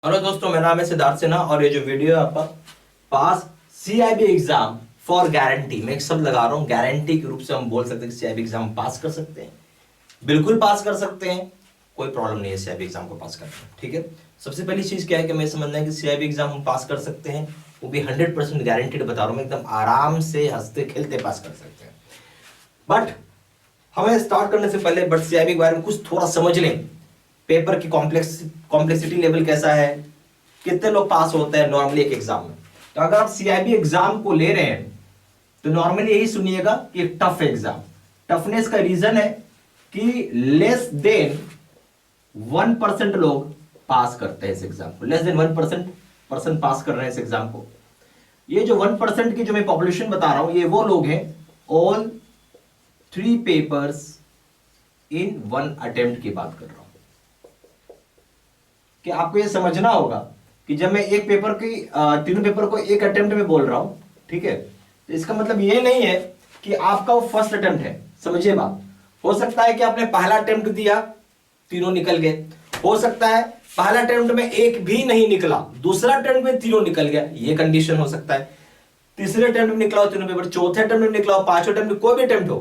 Hello दोस्तों, मेरा नाम है सिद्धार्थ सिन्हा और ये जो वीडियो है आपका पास सीआईबी एग्जाम फॉर गारंटी, मैं एक शब्द लगा रहा हूँ गारंटी के रूप से हम बोल सकते हैं कि सीआईबी एग्जाम पास कर सकते हैं, बिल्कुल पास कर सकते हैं, कोई प्रॉब्लम नहीं है सीआईबी एग्जाम को पास करने में। ठीक है, सबसे पहली चीज क्या है कि मैं समझना है कि सीआईबी एग्जाम हम पास कर सकते हैं, वो भी 100% गारंटीड बता रहा हूँ मैं, एकदम आराम से हंसते खेलते पास कर सकते हैं। बट हमें स्टार्ट करने से पहले सीआईबी के बारे में कुछ थोड़ा समझ लें। पेपर की कॉम्प्लेक्सिटी लेवल कैसा है, कितने लोग पास होते हैं नॉर्मली एक एग्जाम में। तो अगर आप सीआईबी एग्जाम को ले रहे हैं तो नॉर्मली यही सुनिएगा कि टफ एग्जाम। टफनेस का रीजन है कि लेस देन 1% लोग पास करते हैं इस एग्जाम को, लेस देन 1% पर्सन पास कर रहे हैं इस एग्जाम को। ये जो 1% की जो मैं पॉपुलेशन बता रहा हूं, ये वो लोग हैं ऑल 3 पेपर्स इन 1 अटेम्प्ट की बात कर रहा हूं। कि आपको ये समझना होगा कि जब मैं एक पेपर की तीनों पेपर को एक अटेम्प्ट में बोल रहा हूं, ठीक है, तो इसका मतलब ये नहीं है कि आपका वो फर्स्ट अटेम्प्ट है। समझिए बात, हो सकता है कि आपने पहला अटेम्प्ट दिया, तीनों निकल गए। हो सकता है पहला अटेम्प्ट में एक भी नहीं निकला, दूसरा अटेम्प्ट में तीनों निकल गया, ये कंडीशन हो सकता है। तीसरे अटेम्प्ट में निकला हो तीनों पेपर, चौथे अटेम्प्ट में निकला हो, पांचवें अटेम्प्ट में, कोई भी अटेम्प्ट हो,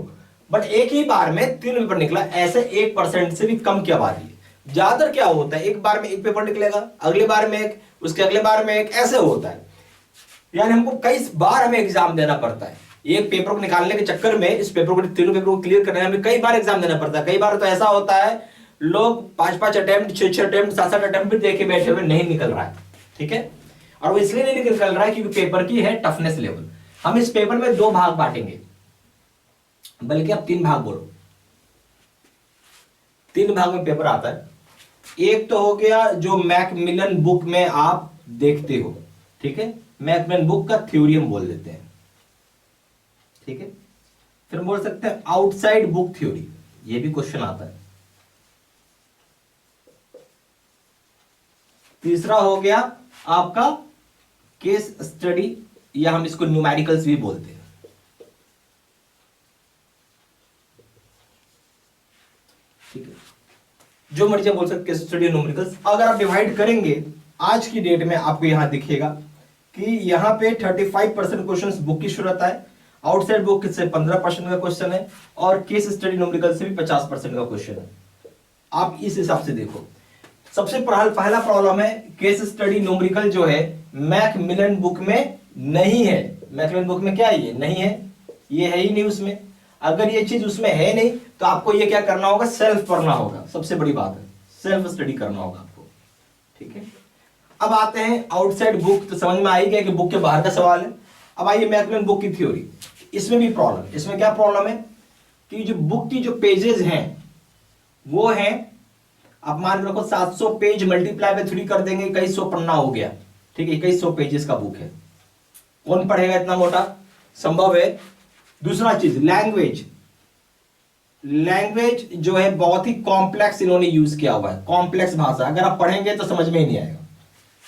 बट एक ही बार में तीनों पेपर निकला, ऐसे 1% से भी कम की आबादी है। ज्यादातर क्या होता है, एक बार में एक पेपर निकलेगा, अगले बार में एक, उसके अगले बार में एक, ऐसे होता है। यानी हमको कई बार हमें एग्जाम देना पड़ता है। एक पेपर को निकालने के चक्कर में, इस पेपर को, तीनों पेपर को क्लियर करने में हमें कई बार एग्जाम देना पड़ता है। कई बार तो ऐसा होता है लोग 5-5 अटेम्प्ट, 6-6 अटेम्प्ट, 7-7 अटेम्प्ट भी देके बैठे हुए नहीं निकल रहा है। ठीक है, और वो इसलिए नहीं निकल रहा है क्योंकि पेपर की है टफनेस लेवल। हम इस पेपर में 2 भाग बांटेंगे, बल्कि अब 3 भाग बोलो, 3 भाग में पेपर आता है। एक तो हो गया जो मैकमिलन बुक में आप देखते हो, ठीक है, मैकमिलन बुक का थ्योरी हम बोल देते हैं, ठीक है। फिर बोल सकते हैं आउटसाइड बुक थ्योरी, ये भी क्वेश्चन आता है। तीसरा हो गया आपका केस स्टडी, या हम इसको न्यूमेरिकल्स भी बोलते हैं, ठीक है, जो मर्जी बोल सकते हैं, स्टडी न्यूमेरिकल्स। अगर आप डिवाइड करेंगे आज की डेट में, आपको यहां दिखेगा कि यहां पे 35% क्वेश्चन बुक की शुरुआत है, आउटसाइड बुक से 15% का क्वेश्चन है, और केस स्टडी न्यूमेरिकल से भी 50% का क्वेश्चन है। आप इस हिसाब से देखो। सबसे पहला प्रॉब्लम है, केस स्टडी न्यूमेरिकल जो है मैकमिलन बुक में नहीं है। मैकमिलन बुक में क्या है, ये नहीं है, ये है ही नहीं उसमें। अगर ये चीज उसमें है नहीं तो आपको ये क्या करना होगा, सेल्फ पढ़ना होगा। सबसे बड़ी बात है, सेल्फ स्टडी करना होगा आपको, ठीक है। अब आते हैं आउटसाइड बुक, तो समझ में आ ही गया कि बुक के बाहर का सवाल है। अब आइए मैकमिलन बुक की थ्योरी, इसमें भी प्रॉब्लम। इसमें क्या प्रॉब्लम है कि जो बुक की जो पेजेस हैं वो हैं, आप मान रखो 700 पेज मल्टीप्लाई बाय 3 कर देंगे, 2100 पन्ना हो गया, ठीक है, 2100 पेजेस का बुक है। कौन पढ़ेगा इतना मोटा, संभव है। दूसरा चीज लैंग्वेज, लैंग्वेज जो है बहुत ही कॉम्प्लेक्स इन्होंने यूज किया हुआ है, कॉम्प्लेक्स भाषा। अगर आप पढ़ेंगे तो समझ में ही नहीं आएगा,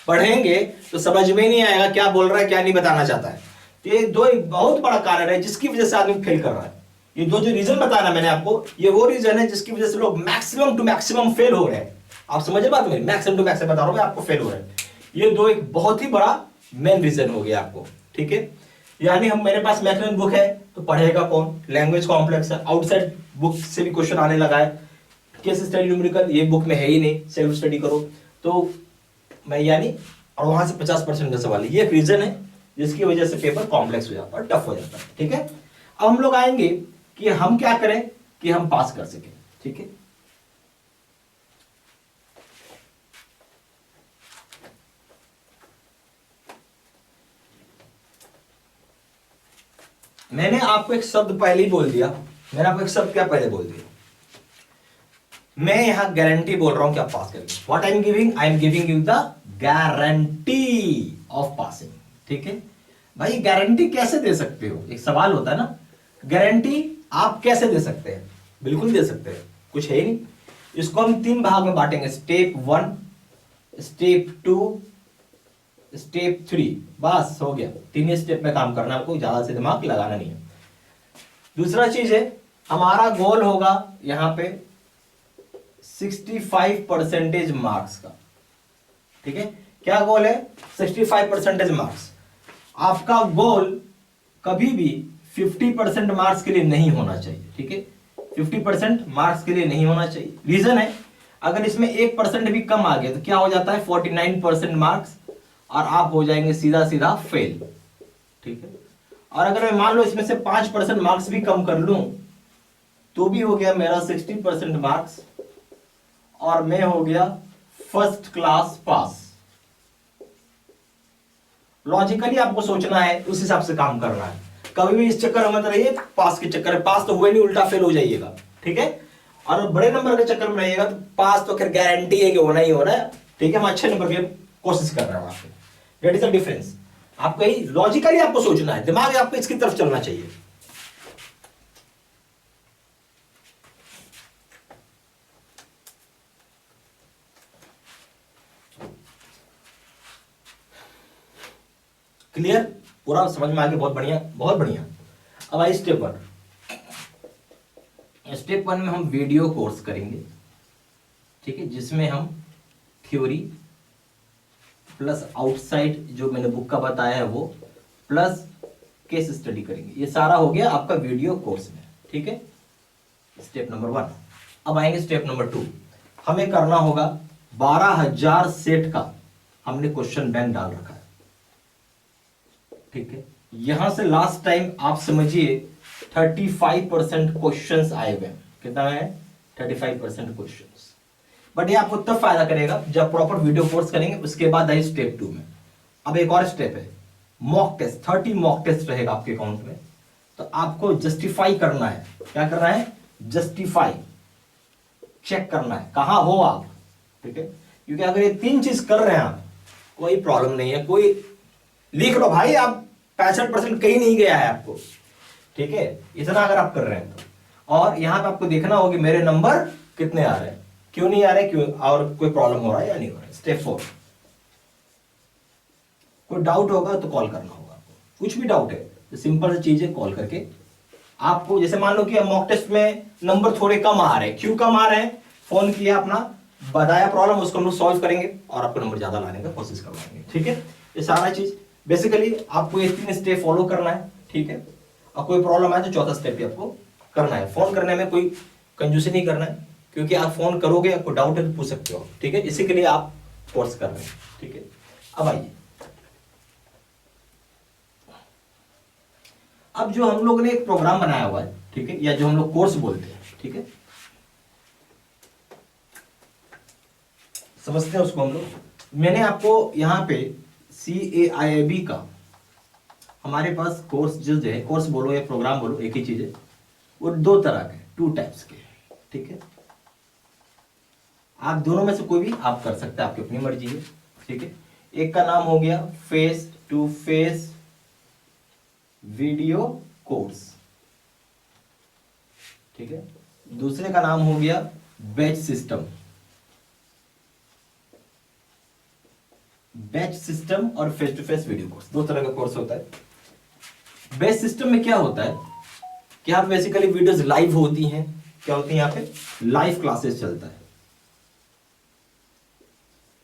पढ़ेंगे तो समझ में ही नहीं आएगा क्या बोल रहा है, क्या नहीं बताना चाहता है। तो ये दो एक बहुत बड़ा कारण है जिसकी वजह से आदमी फेल कर रहा है। ये दो जो रीजन बताना मैंने आपको, ये वो रीजन है जिसकी वजह से लोग मैक्सिमम टू मैक्सिमम फेल हो रहे हैं। आप समझे बात मेरी, मैक्सिमम टू मैक्सिमम बता रहा हूं मैं आपको, फेल हो रहे हैं। ये दो एक बहुत ही बड़ा मेन रीजन हो गया आपको, ठीक है। यानी हम, मेरे पास मैकमिलन बुक है तो पढ़ेगा कौन, लैंग्वेज कॉम्प्लेक्स है, आउटसाइड बुक से भी क्वेश्चन आने लगा है, केस स्टडी न्यूमेरिकल ये बुक में है ही नहीं, सेल्फ स्टडी करो तो मैं, यानी, और वहां से 50% का सवाल है। ये एक रीजन है जिसकी वजह से पेपर कॉम्प्लेक्स हो जाता है, टफ हो जाता है, ठीक है। अब हम लोग आएंगे कि हम क्या करें कि हम पास कर सकें, ठीक है। मैंने आपको एक शब्द पहले ही बोल दिया, मैंने आपको एक शब्द क्या पहले बोल दिया, मैं यहां गारंटी बोल रहा हूं कि आप पास करेंगे। What I am giving you the guarantee of passing, ठीक है। भाई गारंटी कैसे दे सकते हो, एक सवाल होता है ना, गारंटी आप कैसे दे सकते हैं, बिल्कुल दे सकते हैं, कुछ है नहीं। इसको हम 3 भाग में बांटेंगे, स्टेप 1, स्टेप 2, स्टेप 3, बस हो गया। 3 स्टेप में काम करना, आपको ज्यादा से दिमाग लगाना नहीं है। दूसरा चीज है, हमारा गोल होगा यहां पे 65% मार्क्स का, ठीक है, क्या गोल है? 65% मार्क्स। आपका गोल कभी भी 50% मार्क्स के लिए नहीं होना चाहिए, ठीक है, 50% मार्क्स के लिए नहीं होना चाहिए। रीजन है, अगर इसमें 1% भी कम आ गया तो क्या हो जाता है? 49% मार्क्स, और आप हो जाएंगे सीधा सीधा फेल, ठीक है। और अगर मैं मान लो इसमें से 5% मार्क्स भी कम कर लूं तो भी हो गया मेरा 60% मार्क्स, और मैं हो गया फर्स्ट क्लास पास। लॉजिकली आपको सोचना है, उस हिसाब से काम करना है। कभी भी इस चक्कर में मत रहिए पास के चक्कर में, पास तो हुए नहीं, उल्टा फेल हो जाइएगा, ठीक है। और बड़े नंबर के चक्कर में रहिएगा तो पास तो खैर गारंटी है कि होना ही होना है, ठीक है। हम अच्छे नंबर की कोशिश कर रहे हैं वहां पे, दैट इज द डिफरेंस। आपको ही लॉजिकली आपको सोचना है, दिमाग आपको इसकी तरफ चलना चाहिए। क्लियर? पूरा समझ में आ गया? बहुत बढ़िया, बहुत बढ़िया। अब आइए स्टेप 1। स्टेप 1 में हम वीडियो कोर्स करेंगे, ठीक है, जिसमें हम थ्योरी प्लस आउटसाइड जो मैंने बुक का बताया है वो, प्लस केस स्टडी करेंगे। ये सारा हो गया आपका वीडियो कोर्स में, ठीक है, स्टेप नंबर 1। अब आएंगे स्टेप नंबर 2। हमें करना होगा 12,000 सेट का हमने क्वेश्चन बैंक डाल रखा है, ठीक है। यहां से लास्ट टाइम आप समझिए 35% क्वेश्चंस आए हुए हैं। कितना है? 35% क्वेश्चंस। बट ये आपको तब फायदा करेगा जब प्रॉपर वीडियो कोर्स करेंगे, उसके बाद आई स्टेप 2 में। अब एक और स्टेप है, मॉक टेस्ट। 30 मॉक टेस्ट रहेगा आपके अकाउंट में, तो आपको जस्टिफाई करना है। क्या करना है? जस्टिफाई, चेक करना है कहां हो आप, ठीक है। क्योंकि अगर ये 3 चीज कर रहे हैं आप, कोई प्रॉब्लम नहीं है, कोई लिख लो भाई, आप 65% कहीं नहीं गया है आपको, ठीक है, इतना अगर आप कर रहे हैं तो। और यहां पे आपको देखना होगा कि मेरे नंबर कितने आ रहे हैं, क्यों नहीं आ रहे, क्यों, और कोई प्रॉब्लम हो रहा है या नहीं हो रहा है। स्टेप 4, कोई डाउट होगा तो कॉल करना होगा आपको। कुछ भी डाउट है तो सिंपल सी चीज है, कॉल करके आपको, जैसे मान लो कि मॉक टेस्ट में नंबर थोड़े कम आ रहे हैं, क्यों कम आ रहे हैं, फोन किया अपना, बताया प्रॉब्लम, उसको हम लोग सॉल्व करेंगे और आपको नंबर ज्यादा लाने का कोशिश करवाएंगे, ठीक है। ये सारा चीज बेसिकली आपको ये 3 स्टेप फॉलो करना है, ठीक है। और कोई प्रॉब्लम आए तो चौथा स्टेप भी आपको करना है। फोन करने में कोई कंजूसी नहीं करना है, क्योंकि आप फोन करोगे, आपको डाउट है तो पूछ सकते हो, ठीक है। इसी के लिए आप कोर्स कर रहे हैं, ठीक है। अब आइए, अब जो हम लोग ने एक प्रोग्राम बनाया हुआ है, ठीक है, या जो हम लोग कोर्स बोलते हैं, ठीक है, समझते हैं उसको हम लोग। मैंने आपको यहाँ पे CAIIB का हमारे पास कोर्स जो है, कोर्स बोलो या प्रोग्राम बोलो, एक ही चीज है, वो 2 तरह के, 2 टाइप्स के, ठीक है। आप दोनों में से कोई भी आप कर सकते हैं, आपकी अपनी मर्जी है, ठीक है। एक का नाम हो गया face to face video course, ठीक है। दूसरे का नाम हो गया बैच सिस्टम। बैच सिस्टम और face to face video course, 2 तरह का कोर्स होता है। बैच सिस्टम में क्या होता है कि आप बेसिकली वीडियोस लाइव होती हैं, क्या होती है, यहाँ पे लाइव क्लासेस चलता है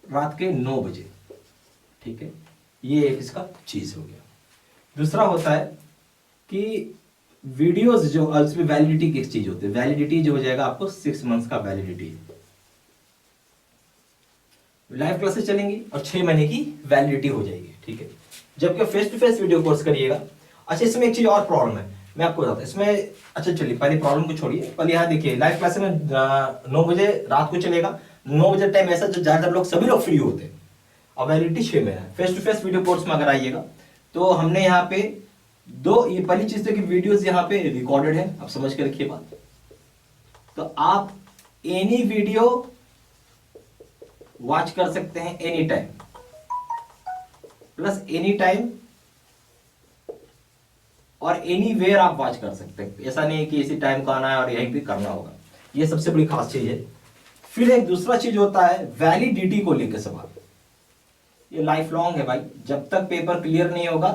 रात के 9 बजे, ठीक है। ये एक इसका चीज हो गया। दूसरा होता है कि वीडियोस जो उसमें वैलिडिटी की चीज होती है, वैलिडिटी जो हो जाएगा आपको 6 मंथ्स का वैलिडिटी, लाइव क्लासेस चलेंगी और 6 महीने की वैलिडिटी हो जाएगी, ठीक है। जबकि face to face video course करिएगा, अच्छा इसमें एक चीज और प्रॉब्लम है, मैं आपको बताता हूं इसमें। अच्छा चलिए पहले प्रॉब्लम को छोड़िए, पहले यहाँ देखिए, लाइव क्लासेस में 9 बजे रात को चलेगा। 9 बजे टाइम ऐसा जो ज्यादातर लोग, सभी लोग फ्री होते हैं, और वैलिडिटी 6 महीना। Face to face video course में अगर आइएगा तो हमने यहाँ पे 2, ये पहली चीज है कि वीडियोस यहाँ पे रिकॉर्डेड है, आप समझ के रखिए बात। तो आप एनी वीडियो वॉच कर सकते हैं any time, plus any time और एनी वेयर आप वॉच कर सकते हैं। ऐसा नहीं है कि इसी टाइम का आना है और यहीं पे करना होगा, ये सबसे बड़ी खास चीज है। फिर एक दूसरा चीज होता है वैलिडिटी को लेकर सवाल, ये लाइफ लॉन्ग है भाई, जब तक पेपर क्लियर नहीं होगा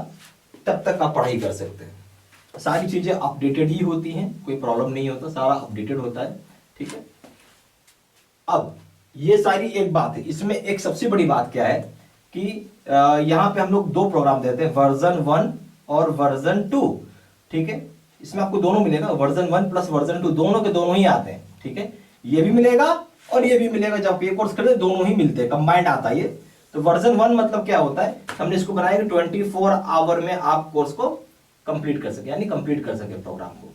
तब तक आप पढ़ाई कर सकते हैं। सारी चीजें अपडेटेड ही होती हैं, कोई प्रॉब्लम नहीं होता, सारा अपडेटेड होता है, ठीक है। अब ये सारी एक बात है। इसमें एक सबसे बड़ी बात क्या है कि यहाँ पे हम लोग दो प्रोग्राम देते हैं, वर्जन 1 और वर्जन 2। ठीक है, इसमें आपको दोनों मिलेगा, वर्जन 1 प्लस वर्जन 2 दोनों के दोनों ही आते हैं। ठीक है, ये भी मिलेगा और ये भी मिलेगा। जब ये कोर्स करें दोनों ही मिलते हैं, कंबाइंड आता है ये। तो वर्जन 1 मतलब क्या होता है, हमने इसको बनाया कि 24 आवर में आप कोर्स को कंप्लीट कर सके, यानी कंप्लीट कर सके प्रोग्राम को।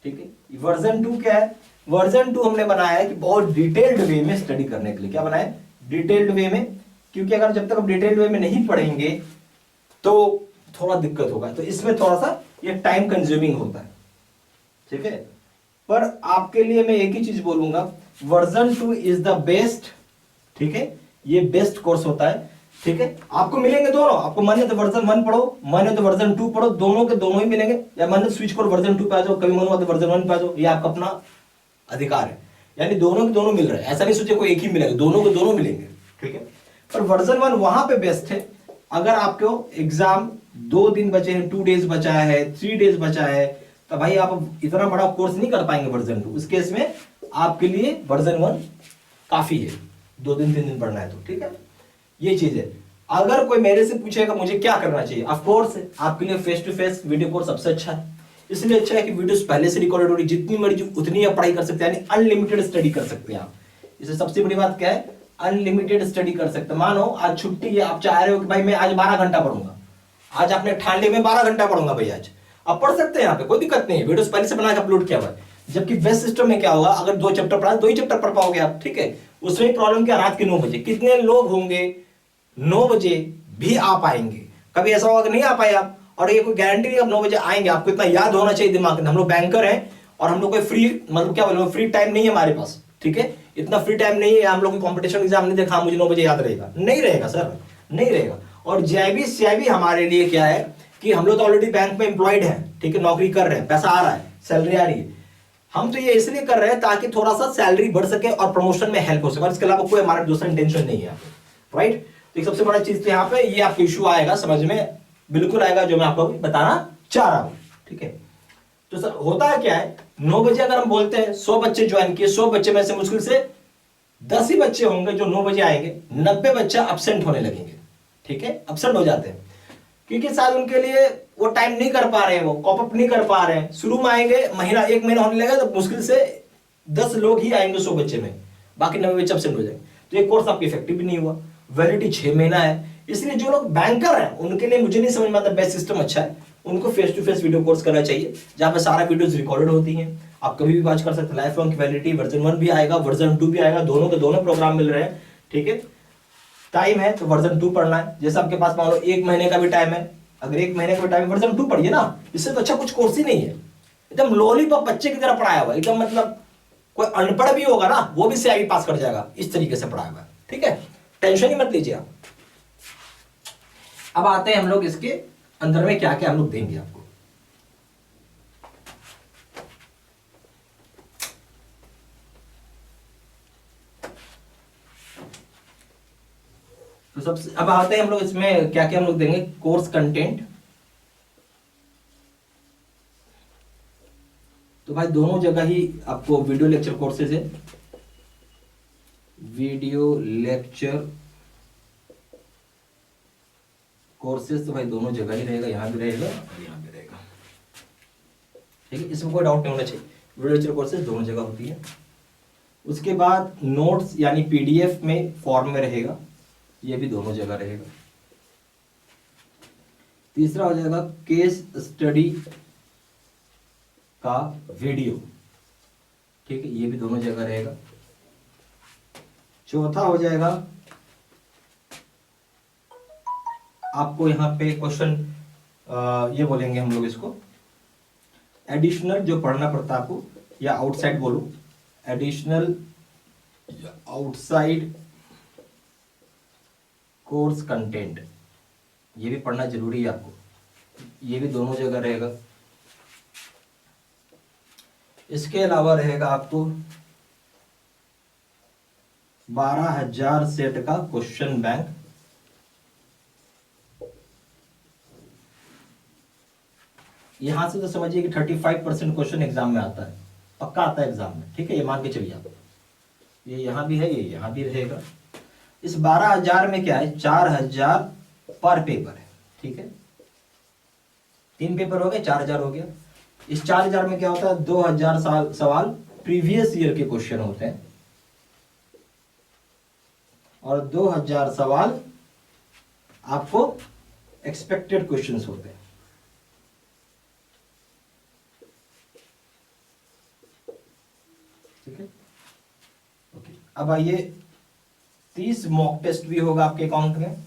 ठीक है, वर्जन 2 क्या है, वर्जन 2 हमने बनाया है कि बहुत डिटेल्ड वे में स्टडी करने के लिए। क्या बनाया, डिटेल्ड वे में, क्योंकि अगर जब तक हम डिटेल्ड वे में नहीं पढ़ेंगे तो थोड़ा दिक्कत होगा। तो इसमें थोड़ा सा ये टाइम कंज्यूमिंग होता है। ठीक है, पर आपके लिए मैं एक ही चीज बोलूंगा, वर्जन 2 इज द बेस्ट। ठीक है, ये बेस्ट कोर्स होता है। ठीक है, आपको मिलेंगे दोनों, आपको मन है तो वर्जन 1 पढ़ो, मन है तो वर्जन 2 पढ़ो, दोनों के दोनों ही मिलेंगे। या मन है स्विच करो वर्जन 2 पे आ जाओ, कभी मन हुआ तो वर्जन 1 पे आ जाओ, ये आपका अपना अधिकार है। यानी दोनों के दोनों मिल रहे हैं, ऐसा नहीं सोचे कोई एक ही मिलेगा, दोनों के दोनों मिलेंगे। ठीक है, पर वर्जन 1 वहां पे बेस्ट है अगर आपको एग्जाम 2 दिन बचे हैं, 2 डेज बचा है, 3 डेज बचा है, तो भाई आप इतना बड़ा कोर्स नहीं कर पाएंगे वर्जन 2। उस केस में आपके लिए वर्जन 1 काफी है, 2 दिन 3 दिन पढ़ना है तो। ठीक है, ये चीज है। अगर कोई मेरे से पूछेगा मुझे क्या करना चाहिए, ऑफ कोर्स आपके लिए face to face video course सबसे अच्छा है। इसलिए अच्छा है कि वीडियोस पहले से रिकॉर्डेड हो रही, जितनी मर्जी उतनी आप पढ़ाई कर सकते हैं, यानी अनलिमिटेड स्टडी कर सकते हैं आप। इससे सबसे बड़ी बात क्या है, अनलिमिटेड स्टडी कर सकते हैं। मानो आज छुट्टी है, आप चाह रहे हो कि भाई मैं आज 12 घंटा पढ़ूंगा, आज आपने ठान लिया मैं 12 घंटा पढ़ूंगा भाई, आज आप पढ़ सकते हैं, यहाँ पे कोई दिक्कत नहीं है। वीडियोस पहले से बना के अपलोड किया हुआ है। जबकि बेस्ट सिस्टम में क्या होगा, अगर 2 चैप्टर पढ़ा 2 ही चैप्टर पढ़ पाओगे आप। ठीक है, उसमें प्रॉब्लम क्या, रात के 9 बजे कितने लोग होंगे 9 बजे भी आ पाएंगे। कभी ऐसा होगा कि नहीं आ पाए आप, और ये कोई गारंटी नहीं आप 9 बजे आएंगे। आपको इतना याद होना चाहिए दिमाग में, हम लोग बैंकर हैं और हम लोग कोई फ्री, मतलब क्या बोले, फ्री टाइम नहीं है हमारे पास। ठीक है, इतना फ्री टाइम नहीं है, हम लोग कॉम्पिटिशन एग्जाम नहीं देखा मुझे 9 बजे याद रहेगा, नहीं रहेगा सर, नहीं रहेगा। और जीआईबी सीआईबी हमारे लिए क्या है कि हम लोग तो ऑलरेडी बैंक में एम्प्लॉयड हैं। ठीक है, नौकरी कर रहे हैं, पैसा आ रहा है, सैलरी आ रही है। हम तो ये इसलिए कर रहे हैं ताकि थोड़ा सा सैलरी बढ़ सके और प्रमोशन में हेल्प हो सके, और इसके अलावा कोई हमारा दूसरा इंटेंशन नहीं है, राइट। तो एक सबसे बड़ा चीज तो यहाँ पे ये आपको इशू आएगा, समझ में बिल्कुल आएगा, जो मैं आपको बताना चाह रहा हूं। ठीक है, तो सर होता है क्या है, 9 बजे अगर हम बोलते हैं 100 बच्चे ज्वाइन किए, 100 बच्चे में से मुश्किल से 10 ही बच्चे होंगे जो 9 बजे आएंगे, 90 बच्चे अब्सेंट होने लगेंगे। ठीक है, अब्सेंट हो जाते हैं क्योंकि शायद उनके लिए वो टाइम नहीं कर पा रहे हैं, वो कॉप अप नहीं कर पा रहे हैं। शुरू में आएंगे, महीना 1 महीना होने लगेगा तो मुश्किल से 10 लोग ही आएंगे 100 बच्चे में, बाकी 90 बच्चे अब्सेंट हो जाएंगे। तो ये कोर्स आपकी इफेक्टिव भी नहीं हुआ। वैलिडिटी 6 महीना है, इसलिए जो लोग बैंकर हैं उनके लिए मुझे नहीं समझ में आता बेस्ट सिस्टम अच्छा है, उनको face to face video course करना चाहिए, जहां पे सारा वीडियोस रिकॉर्डेड होती हैं, आप कभी भी वॉच कर सकते हैं। लाइफ लॉन्ग की वैलिडिटी, वर्जन 1 भी आएगा, वर्जन 2 भी आएगा, दोनों के दोनों प्रोग्राम मिल रहे हैं। ठीक है, टाइम है तो वर्जन 2 पढ़ना है। जैसे आपके पास मान लो 1 महीने का भी टाइम है, अगर 1 महीने का भी टाइम है वर्जन 2 पढ़िए ना, इससे तो अच्छा कुछ कोर्स ही नहीं है। एकदम लॉलीपॉप बच्चे की तरह पढ़ाया हुआ, एकदम मतलब कोई अनपढ़ भी होगा ना वो भी सीआईबी पास कर जाएगा, इस तरीके से पढ़ाया हुआ है। ठीक है, टेंशन ही मत लीजिए आप। अब आते हैं हम लोग इसके अंदर में क्या क्या हम लोग देंगे आपको। तो सबसे अब आते हैं हम लोग इसमें क्या क्या हम लोग देंगे, कोर्स कंटेंट। तो भाई दोनों जगह ही आपको वीडियो लेक्चर कोर्सेज है, वीडियो लेक्चर कोर्सेज तो भाई दोनों जगह ही रहेगा, यहां भी रहेगा और यहां भी रहेगा। ठीक है, इसमें कोई डाउट नहीं होना चाहिए, वीडियो लेक्चर कोर्सेज दोनों जगह होती है। उसके बाद नोट्स यानी पीडीएफ में फॉर्म में रहेगा, ये भी दोनों जगह रहेगा। तीसरा हो जाएगा केस स्टडी का वीडियो। ठीक है, ये भी दोनों जगह रहेगा। चौथा हो जाएगा आपको यहाँ पे क्वेश्चन, ये बोलेंगे हम लोग इसको एडिशनल, जो पढ़ना पड़ता है आपको, या आउटसाइड बोलो, एडिशनल आउटसाइड कोर्स कंटेंट, ये भी पढ़ना जरूरी है आपको, ये भी दोनों जगह रहेगा। इसके अलावा रहेगा आपको 12,000 सेट का क्वेश्चन बैंक। यहां से तो समझिए कि 35% क्वेश्चन एग्जाम में आता है, पक्का आता है एग्जाम में। ठीक है, ये मान के चलिए आप ये यहाँ भी है, ये यहाँ भी रहेगा। इस 12,000 में क्या है, 4,000 पर पेपर है, ठीक है। 3 पेपर हो गए, 4,000 हो गया। इस 4,000 में क्या होता है, 2,000 सवाल प्रीवियस ईयर के क्वेश्चन होते हैं और 2,000 सवाल आपको एक्सपेक्टेड क्वेश्चंस होते हैं, ठीक है। ओके, अब आइए 30 मॉक टेस्ट भी होगा आपके अकाउंट में,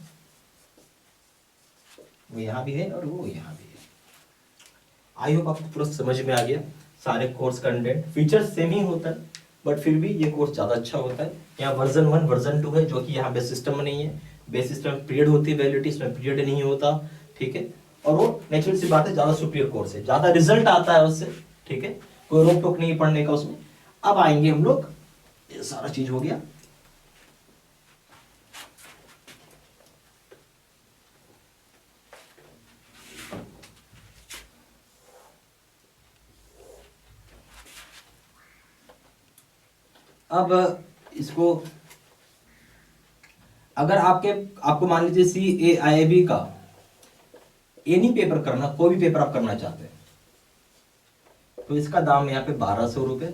वो यहां भी है और वो यहां भी है। आई होप आपको पूरा समझ में आ गया। सारे कोर्स कंटेंट फीचर्स सेम ही होता है, बट फिर भी ये कोर्स ज़्यादा अच्छा होता है। यहाँ वर्जन 1 वर्जन 2 है, जो कि यहाँ बेस सिस्टम में नहीं है। बेस सिस्टम में पीरियड होती है, वैलिडिटी, इसमें पीरियड नहीं होता, ठीक है। और वो नेचुरल सी बात है, ज़्यादा सुपीरियर कोर्स है, ज़्यादा रिजल्ट आता है उससे, ठीक है। कोई रोक टोक नहीं पढ़ने का उसमें। अब आएंगे हम लोग, ये सारा चीज हो गया। अब इसको अगर आपको मान लीजिए CAIIB का एनी पेपर करना, कोई भी पेपर आप करना चाहते हैं, तो इसका दाम यहाँ पे 1,200 रुपए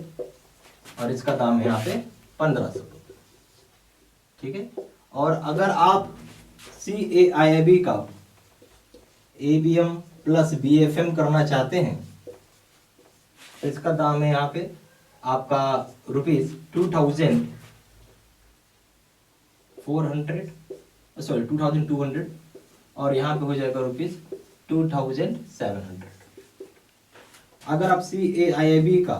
और इसका दाम यहाँ पे 1,500 रुपए, ठीक है। और अगर आप CAIIB का ABM प्लस BFM करना चाहते हैं, तो इसका दाम है यहाँ पे आपका ₹2,200 और यहाँ पे हो जाएगा ₹2,700। अगर आप CAIIB का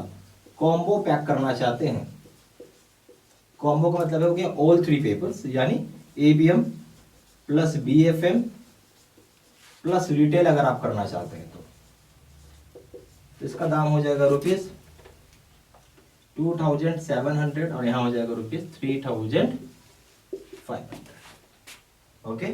कॉम्बो पैक करना चाहते हैं, कॉम्बो का मतलब हो गया ऑल 3 पेपर्स, यानी ABM plus BFM plus retail अगर आप करना चाहते हैं तो इसका दाम हो जाएगा ₹2,700 और यहाँ हो जाएगा ₹3,500। ओके,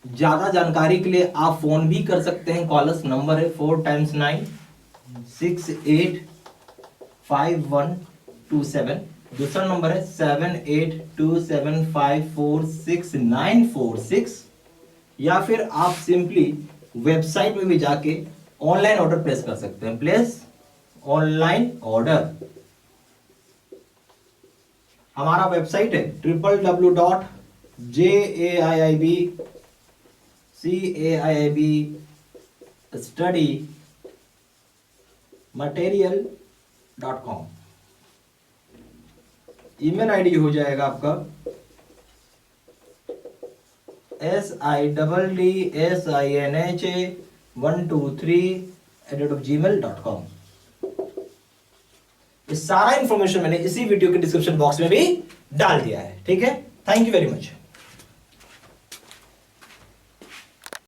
ज्यादा जानकारी के लिए आप फोन भी कर सकते हैं। कॉलर्स नंबर है 4 × 9 685127। दूसरा नंबर है 7827546946, या फिर आप सिंपली वेबसाइट में भी जाके ऑनलाइन ऑर्डर प्लेस कर सकते हैं। प्लेस ऑनलाइन ऑर्डर, हमारा वेबसाइट है www.JAIIBCAIIBstudymaterial.com। ईमेल आईडी हो जाएगा आपका SIDDSINHA123@gmail.com। ये सारा इंफॉर्मेशन मैंने इसी वीडियो के डिस्क्रिप्शन बॉक्स में भी डाल दिया है, ठीक है। Thank you very much.